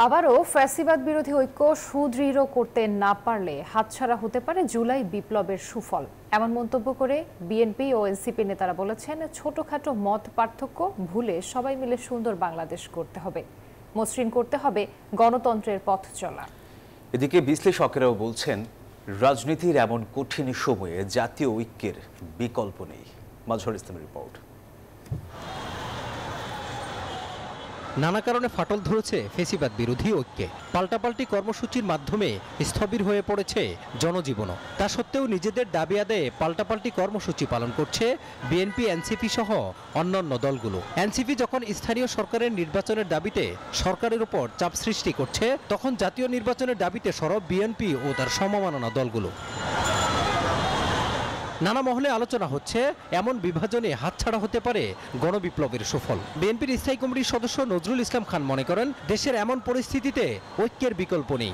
আবারও ফ্যাসিবাদ বিরোধী ঐক্য সুদৃঢ় করতে না পারলে হাতছাড়া হতে পারে জুলাই বিপ্লবের সুফল। এমন মন্তব্য করে বিএনপি ও এনসিপি নেতারা বলেছেন, ছোটখাটো মত পার্থক্য ভুলে সবাই মিলে সুন্দর বাংলাদেশ করতে হবে, মসৃণ করতে হবে গণতন্ত্রের পথ চলা। এদিকে বিশ্লেষকেরাও বলছেন, রাজনীতির এমন কঠিন সময়ে জাতীয় ঐক্যের বিকল্প নেই। মাজহারুল ইসলামের রিপোর্ট। নানা কারণে ফাটল ধরেছে ফেসিবাদ বিরোধী ঐক্যে। পাল্টাপাল্টি কর্মসূচির মাধ্যমে স্থবির হয়ে পড়েছে জনজীবনও। তা সত্ত্বেও নিজেদের দাবি আদায়ে পাল্টাপাল্টি কর্মসূচি পালন করছে বিএনপি, এনসিপি সহ অন্যান্য দলগুলো। এনসিপি যখন স্থানীয় সরকারের নির্বাচনের দাবিতে সরকারের উপর চাপ সৃষ্টি করছে, তখন জাতীয় নির্বাচনের দাবিতে সরব বিএনপি ও তার সমমনা দলগুলো। নানা মহলে আলোচনা হচ্ছে, এমন বিভাজনে হাতছাড়া হতে পারে গণবিপ্লবের সুফল। বিএনপির স্থায়ী কমিটির সদস্য নজরুল ইসলাম খান মনে করেন, দেশের এমন পরিস্থিতিতে ঐক্যের বিকল্প নেই।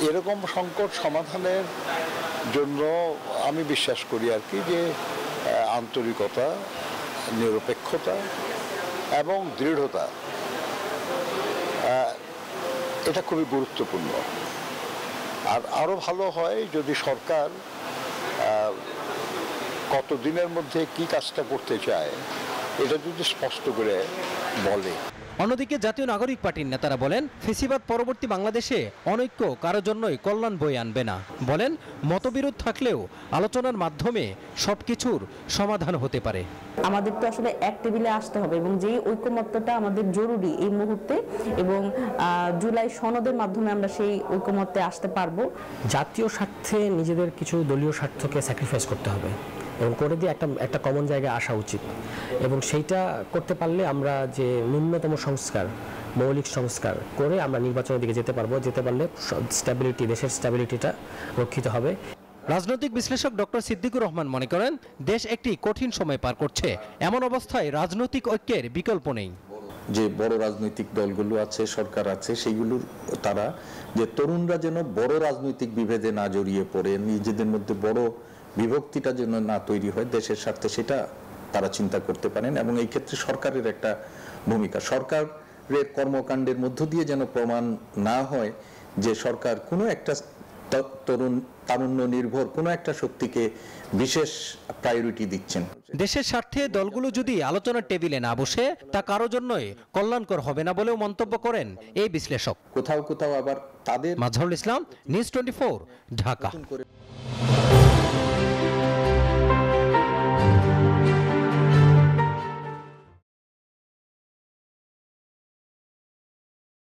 এরকম সংকট সমাধানের জন্য আমি বিশ্বাস করি যে আন্তরিকতা, নিরপেক্ষতা এবং দৃঢ়তা এটা খুবই গুরুত্বপূর্ণ। আর আরও ভালো হয় যদি সরকার কতদিনের মধ্যে কি কাজটা করতে চায় এটা যদি স্পষ্ট করে বলে। অন্যদিকে জাতীয় নাগরিক পার্টির নেতারা বলেন, ফেসিবাদ পরবর্তী বাংলাদেশে অনৈক্য কারো জন্যই কল্যাণ বয়ে আনবে না। বলেন, মতবিরোধ থাকলেও আলোচনার মাধ্যমে সবকিছুর সমাধান হতে পারে। আমাদের তো আসলে এক টেবিলে আসতে হবে এবং যেই ঐকমত্যটা আমাদের জরুরি এই মুহূর্তে, এবং জুলাই সনদের মাধ্যমে আমরা সেই ঐকমত্যে আসতে পারবো। জাতীয় স্বার্থে নিজেদের কিছু দলীয় স্বার্থকে স্যাক্রিফাইস করতে হবে এবং করে দিয়ে একটা কমন জায়গায় আসা উচিত, এবং সেইটা করতে পারলে আমরা যে ন্যূনতম সংস্কার, মৌলিক সংস্কার করে আমরা নির্বাচনের দিকে যেতে পারবো। যেতে পারলে স্ট্যাবিলিটি, দেশের স্ট্যাবিলিটিটা রক্ষিত হবে। রাজনৈতিক বিশ্লেষক ডক্টর সিদ্দিকুর রহমান মনে করেন, দেশ একটি কঠিন সময় পার করছে। এমন অবস্থায় রাজনৈতিক ঐক্যের বিকল্প নেই। যে বড় রাজনৈতিক দলগুলো আছে, সরকার আছে, সেইগুলোর তারা যে তরুণরা যেন বড় রাজনৈতিক বিভেদে না জড়িয়ে পড়ে, নিজেদের মধ্যে বড় বিভক্তিটা যেন না তৈরি হয় দেশের স্বার্থে, সেটা তারা চিন্তা করতে পারেন। এবং এই ক্ষেত্রে সরকারের একটা ভূমিকা, সরকারের কর্মকাণ্ডের মধ্য দিয়ে যেন প্রমাণ না হয় যে সরকার কোনো একটা তারুণ্য নির্ভর কোনো একটা শক্তিকে বিশেষ প্রায়োরিটি দিচ্ছেন। দেশের স্বার্থে দলগুলো যদি আলোচনার টেবিলে না বসে, তা কারো জন্যই কল্যাণকর হবে না বলেও মন্তব্য করেন এই বিশ্লেষক। কোথাও কোথাও আবার তাদের। মাজহারুল ইসলাম, নিউজ 24, ঢাকা।